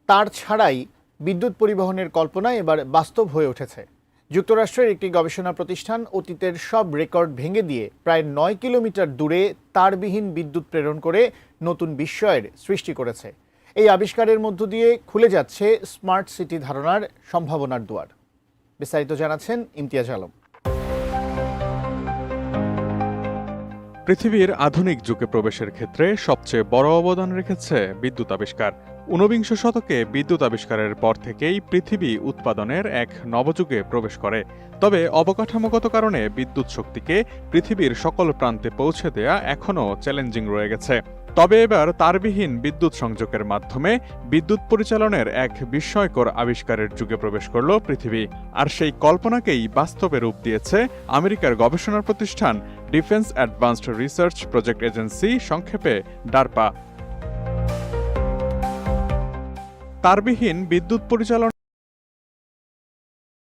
তার ছাড়াই বিদ্যুৎ পরিবহনের কল্পনা এবার বাস্তব হয়ে উঠেছে। যুক্তরাষ্ট্রের একটি গবেষণা প্রতিষ্ঠান অতীতের সব রেকর্ড ভেঙে দিয়ে প্রায় ৯ কিলোমিটার দূরে তারবিহীন বিদ্যুৎ প্রেরণ করে নতুন বিস্ময়ের সৃষ্টি করেছে। এই আবিষ্কারের মধ্য দিয়ে খুলে যাচ্ছে স্মার্ট সিটি ধারণার সম্ভাবনার দুয়ার। বিস্তারিত জানাচ্ছেন ইমতিয়াজ আলম। পৃথিবীর আধুনিক যুগে প্রবেশের ক্ষেত্রে সবচেয়ে বড় অবদান রেখেছে বিদ্যুৎ আবিষ্কার। ঊনবিংশ শতকে বিদ্যুৎ আবিষ্কারের পর থেকেই পৃথিবী উৎপাদনের এক নবযুগে প্রবেশ করে। তবে অবকাঠামোগত কারণে বিদ্যুৎ শক্তিকে পৃথিবীর সকল প্রান্তে পৌঁছে দেয়া এখনও চ্যালেঞ্জিং রয়ে গেছে। তবে এবার তারবিহীন বিদ্যুৎ সংযোগের মাধ্যমে বিদ্যুৎ পরিচালনের এক বিস্ময়কর আবিষ্কারের যুগে প্রবেশ করল পৃথিবী। আর সেই কল্পনাকেই বাস্তবে রূপ দিয়েছে আমেরিকার গবেষণা প্রতিষ্ঠান defence advanced research project agency, সংক্ষেপে ডারপা। তারবিহীন বিদ্যুৎ পরিচালনা